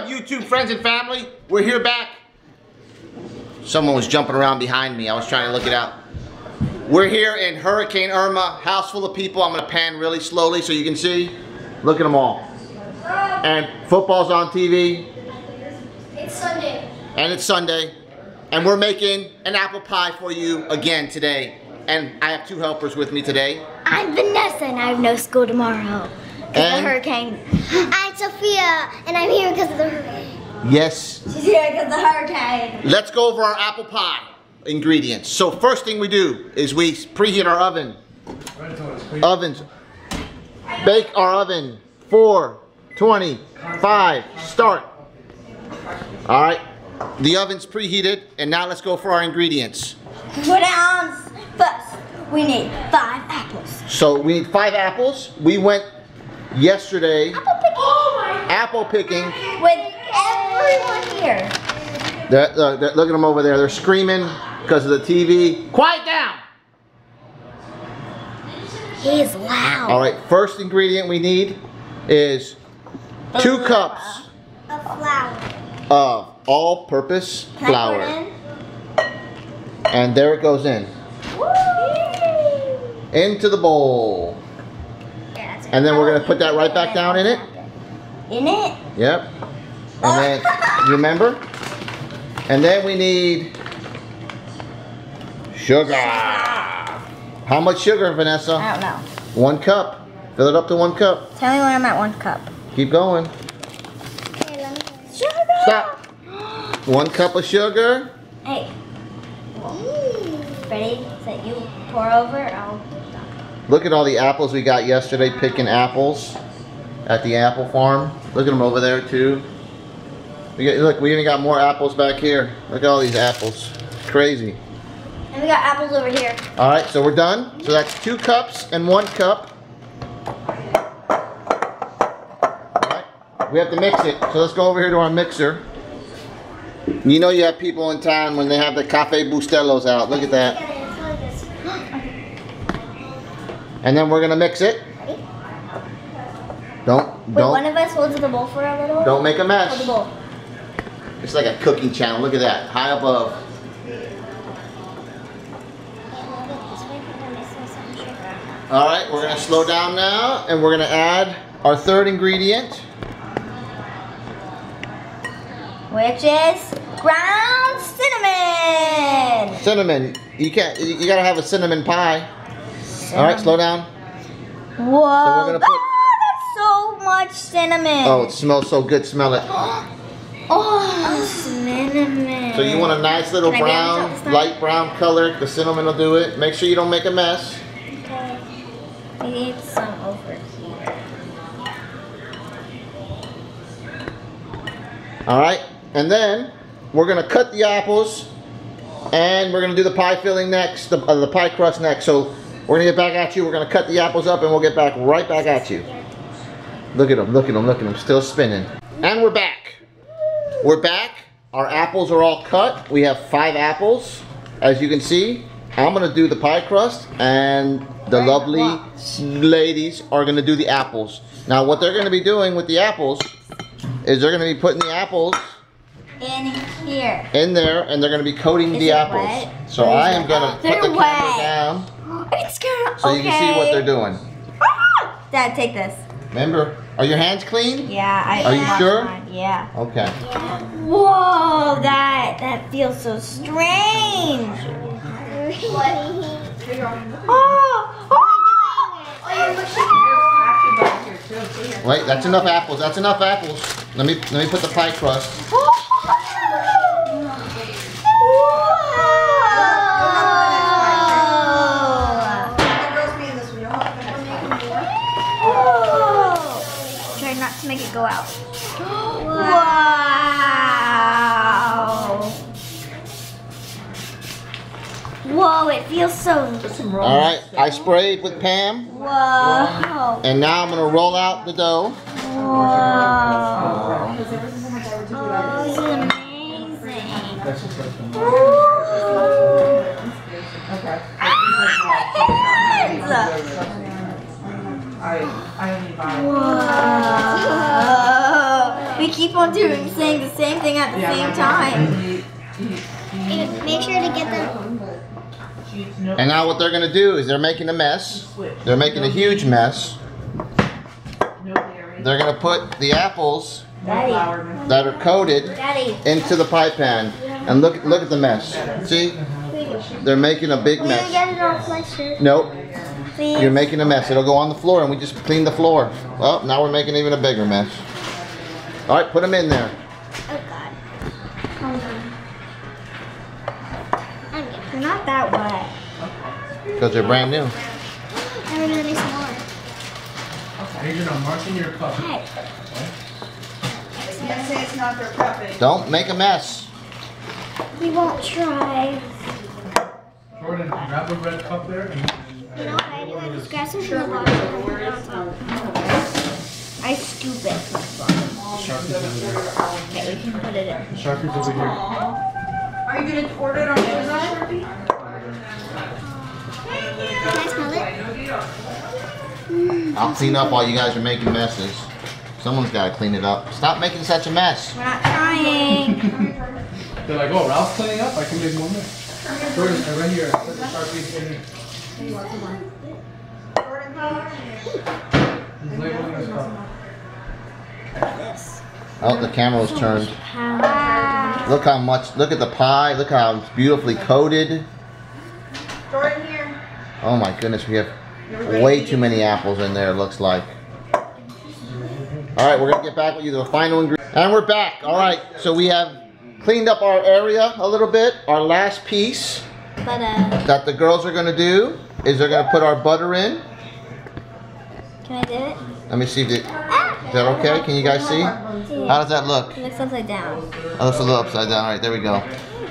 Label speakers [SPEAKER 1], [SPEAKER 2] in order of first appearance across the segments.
[SPEAKER 1] YouTube friends and family? We're here back. Someone was jumping around behind me. I was trying to look it out. We're here in Hurricane IRMA, house full of people. I'm gonna pan really slowly so you can see. Look at them all. And football's on TV.
[SPEAKER 2] It's Sunday.
[SPEAKER 1] And it's Sunday. And we're making an apple pie for you again today. And I have 2 helpers with me today.
[SPEAKER 2] I'm Vanessa and I have no school tomorrow because of the hurricane. I'm Sophia and I'm here because of the hurricane.
[SPEAKER 1] Yes.
[SPEAKER 2] She's here because of the hurricane.
[SPEAKER 1] Let's go over our apple pie ingredients. So first thing we do is we preheat our oven. Bake our oven. 425. Start. All right. The oven's preheated, and now let's go for our ingredients.
[SPEAKER 2] Put it on first. We need 5 apples.
[SPEAKER 1] So we need 5 apples. We went yesterday
[SPEAKER 2] Apple picking.
[SPEAKER 1] apple picking
[SPEAKER 2] With everyone here.
[SPEAKER 1] Look at them over there. They're screaming because of the TV. Quiet down.
[SPEAKER 2] He's loud.
[SPEAKER 1] All right. First ingredient we need is 2 cups
[SPEAKER 2] of flour.
[SPEAKER 1] of all-purpose flour. And there it goes in. Into the bowl. And then we're going to put that right back down in it.
[SPEAKER 2] In it?
[SPEAKER 1] Yep. And then, you remember? And then we need sugar. How much sugar, Vanessa?
[SPEAKER 2] I don't know.
[SPEAKER 1] 1 cup. Fill it up to 1 cup.
[SPEAKER 2] Tell me when I'm at 1 cup.
[SPEAKER 1] Keep going.
[SPEAKER 2] Sugar!
[SPEAKER 1] Stop. 1 cup of sugar.
[SPEAKER 2] Hey. Ready? So you pour over, I'll stop.
[SPEAKER 1] Look at all the apples we got yesterday picking apples at the apple farm. Look at them over there too. Look, we even got more apples back here. Look at all these apples. It's crazy.
[SPEAKER 2] And we got apples over here.
[SPEAKER 1] All right, so we're done. So that's 2 cups and 1 cup. All right, we have to mix it. So let's go over here to our mixer. You know you have people in town when they have the Cafe Bustelos out. Look at that. And then we're gonna mix it.
[SPEAKER 2] Ready?
[SPEAKER 1] Don't.
[SPEAKER 2] One of us holds the bowl for a little.
[SPEAKER 1] Don't make a mess.
[SPEAKER 2] Hold the bowl.
[SPEAKER 1] It's like a cooking channel. Look at that, high above. All right, we're gonna slow down now, and we're gonna add our 3rd ingredient,
[SPEAKER 2] which is ground cinnamon.
[SPEAKER 1] cinnamon. You gotta have a cinnamon pie. All right, slow down.
[SPEAKER 2] Whoa!
[SPEAKER 1] So we're gonna put.
[SPEAKER 2] That's so much cinnamon.
[SPEAKER 1] Oh, it smells so good. Smell it.
[SPEAKER 2] Oh, cinnamon.
[SPEAKER 1] So you want a nice little
[SPEAKER 2] Can I
[SPEAKER 1] brown,
[SPEAKER 2] get
[SPEAKER 1] light brown color. The cinnamon will do it. Make sure you don't make a mess.
[SPEAKER 2] Okay. We need some over here.
[SPEAKER 1] All right, and then we're gonna cut the apples, and we're gonna do the pie filling next, the pie crust next. So we're gonna get back at you. We're gonna cut the apples up, and we'll get right back at you. Look at them, look at them, look at them, still spinning. And we're back. We're back. Our apples are all cut. We have 5 apples, as you can see. I'm gonna do the pie crust, and the lovely ladies are gonna do the apples. Now, what they're gonna be doing with the apples is they're gonna be putting the apples
[SPEAKER 2] In here.
[SPEAKER 1] in there, and they're gonna be coating the apples.
[SPEAKER 2] Wet?
[SPEAKER 1] So I am gonna put the camera down
[SPEAKER 2] It's gonna.
[SPEAKER 1] so you can see what they're doing.
[SPEAKER 2] Dad, take this.
[SPEAKER 1] Remember, are your hands clean?
[SPEAKER 2] Yeah,
[SPEAKER 1] Are you sure?
[SPEAKER 2] Yeah.
[SPEAKER 1] Okay.
[SPEAKER 2] Whoa, that feels so strange.
[SPEAKER 1] Wait, that's enough apples. That's enough apples. Let me put the pie crust.
[SPEAKER 2] Try not to make it go out. Wow. Whoa, it feels so.
[SPEAKER 1] All right, I sprayed with Pam.
[SPEAKER 2] Whoa.
[SPEAKER 1] And now I'm gonna roll out the dough.
[SPEAKER 2] Whoa. Oh, this is amazing.
[SPEAKER 3] Okay.
[SPEAKER 2] Whoa. We keep on saying the same thing at the same time. Make sure to get them.
[SPEAKER 1] And now what they're going to do is they're making a mess. They're making a huge mess. They're going to put the apples that are coated into the pie pan. And look at the mess. See? They're making a big mess.
[SPEAKER 2] Will you get it off my shirt?
[SPEAKER 1] Nope.
[SPEAKER 2] Please?
[SPEAKER 1] You're making a mess. It'll go on the floor and we just clean the floor. Well, now we're making even a bigger mess. Alright, put them in there.
[SPEAKER 2] Oh God. Hold on. They're not that wet.
[SPEAKER 1] Because they're brand new.
[SPEAKER 2] And we're gonna do some more.
[SPEAKER 4] Adrian, I'm marking your cup.
[SPEAKER 2] Hey.
[SPEAKER 3] You say it's not their cup anymore.
[SPEAKER 1] Don't make a mess.
[SPEAKER 2] We won't try.
[SPEAKER 4] Jordan, grab a red cup there. And
[SPEAKER 2] You know what I do? I just grab some from the bottom and put it on top. I scoop it.
[SPEAKER 4] Sharpie's over there.
[SPEAKER 2] Okay, we can put it in.
[SPEAKER 4] Sharpie's over here.
[SPEAKER 3] Are you going to order it on Amazon?
[SPEAKER 2] Can I smell it?
[SPEAKER 1] I'll clean up while you guys are making messes. Someone's got to clean it up. Stop making such a mess.
[SPEAKER 2] We're not trying.
[SPEAKER 4] They're like, oh, Ralph's cleaning up? I can make one more. Jordan, right here. Put the Sharpie in here. He's labeling his cup.
[SPEAKER 2] This.
[SPEAKER 1] Oh, the camera was turned.
[SPEAKER 2] Wow.
[SPEAKER 1] Look how much, look at the pie. Look how it's beautifully coated.
[SPEAKER 3] Jordan here.
[SPEAKER 1] Oh my goodness, we have way too many apples in there, it looks like. Alright, we're going to get back with you to the final ingredient. And we're back. Alright, so we have cleaned up our area a little bit. Our last piece that the girls are going to do is they're going to put our butter in.
[SPEAKER 2] Can I do it?
[SPEAKER 1] Let me see if it, is that okay? Can you guys see? How does that look?
[SPEAKER 2] It looks upside down.
[SPEAKER 1] Oh, it's a little upside down. Alright, there we go.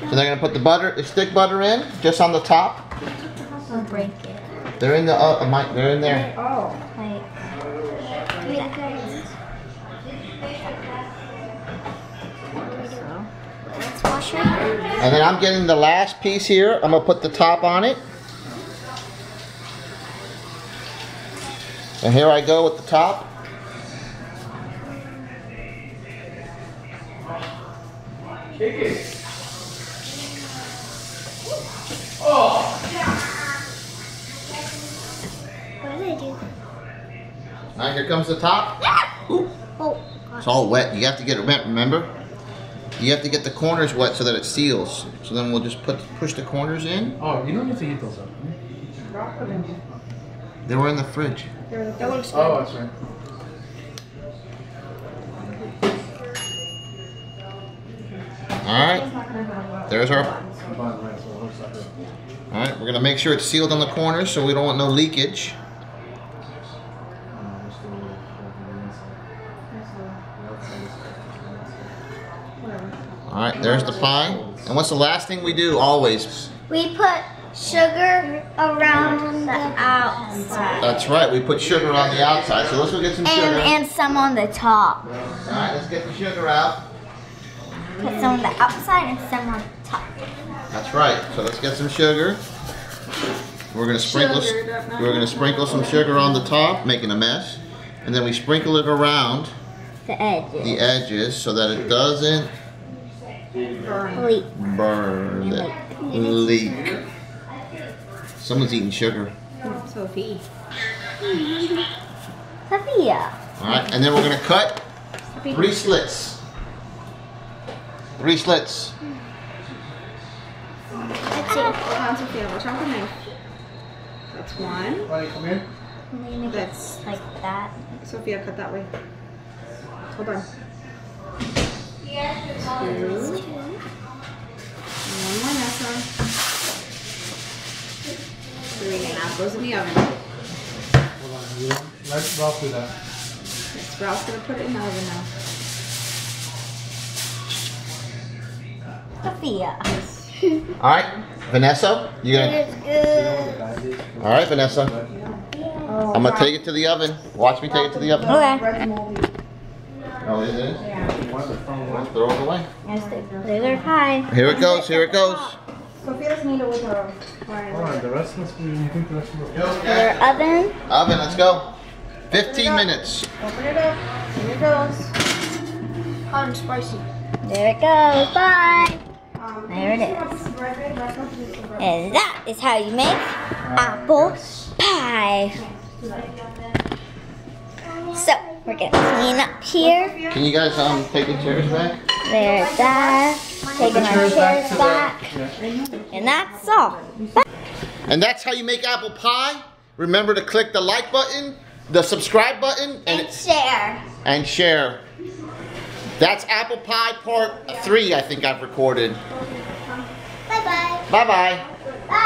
[SPEAKER 1] So they're going to put the stick butter in, just on the top.
[SPEAKER 2] I'll break it.
[SPEAKER 1] They're in the, they're in there.
[SPEAKER 3] Oh.
[SPEAKER 2] Wait. Let's wash it.
[SPEAKER 1] And then I'm getting the last piece here. I'm going to put the top on it. And here I go with the top.
[SPEAKER 4] Kick it.
[SPEAKER 2] What did I do?
[SPEAKER 1] Now here comes the top. Ooh.
[SPEAKER 2] Oh.
[SPEAKER 1] It's all wet. You have to get it wet, remember? You have to get the corners wet so that it seals. So then we'll just push the corners in.
[SPEAKER 4] Oh, you don't need to heat those up.
[SPEAKER 1] They were in the fridge.
[SPEAKER 3] That looks good.
[SPEAKER 4] Oh, that's right.
[SPEAKER 1] Alright. There's our... Alright, we're going to make sure it's sealed on the corners so we don't want no leakage. Alright, there's the pie. And what's the last thing we do always?
[SPEAKER 2] We put sugar around the outside.
[SPEAKER 1] That's right, we put sugar on the outside. So let's go get some sugar.
[SPEAKER 2] And some on the top.
[SPEAKER 1] Alright, let's get the sugar out.
[SPEAKER 2] Put some on the outside and some on the top.
[SPEAKER 1] That's right. So let's get some sugar. We're gonna sprinkle some sugar on the top, making a mess. And then we sprinkle it around
[SPEAKER 2] The edges.
[SPEAKER 1] the edges so that it doesn't burn, leak. Someone's eating sugar.
[SPEAKER 3] Sophie.
[SPEAKER 2] Sophia.
[SPEAKER 1] Alright, and then we're gonna cut 3 slits. 3 slits.
[SPEAKER 2] Let's see.
[SPEAKER 3] Come on, Sophia. Watch out for the knife. That's one.
[SPEAKER 4] Buddy, come here.
[SPEAKER 2] I'm gonna make
[SPEAKER 3] That's-
[SPEAKER 2] it like that.
[SPEAKER 3] Sophia, cut that way. Hold on. 2. One more, Nessa. 3 and that goes in the oven.
[SPEAKER 4] Hold on. Let Ralph do that.
[SPEAKER 3] Yes, Ralph's gonna put it in the oven now.
[SPEAKER 2] Sophia.
[SPEAKER 1] Alright, Vanessa, you gonna...
[SPEAKER 2] It's good.
[SPEAKER 1] Alright, Vanessa. I'm gonna take it to the oven. Watch me take it to the oven.
[SPEAKER 2] Okay.
[SPEAKER 1] Oh, it is? Let's throw it away.
[SPEAKER 2] There's our pie.
[SPEAKER 1] Here it goes, here it goes.
[SPEAKER 3] Sophia doesn't need it with her.
[SPEAKER 4] Hold on, the rest must be, you think the rest will go?
[SPEAKER 2] Our oven.
[SPEAKER 1] Oven, let's go. 15 minutes.
[SPEAKER 3] Open it up. Here it goes. Hot and spicy.
[SPEAKER 2] There it goes. Bye. There it is. And that is how you make apple pie. So, we're going to clean up here.
[SPEAKER 1] Can you guys take the chairs back?
[SPEAKER 2] There's that. Taking our chairs back. And that's all.
[SPEAKER 1] And that's how you make apple pie. Remember to click the like button, the subscribe button,
[SPEAKER 2] And share.
[SPEAKER 1] and share. That's apple pie part 3 I think I've recorded.
[SPEAKER 2] Bye-bye.
[SPEAKER 1] Bye-bye.
[SPEAKER 2] Bye.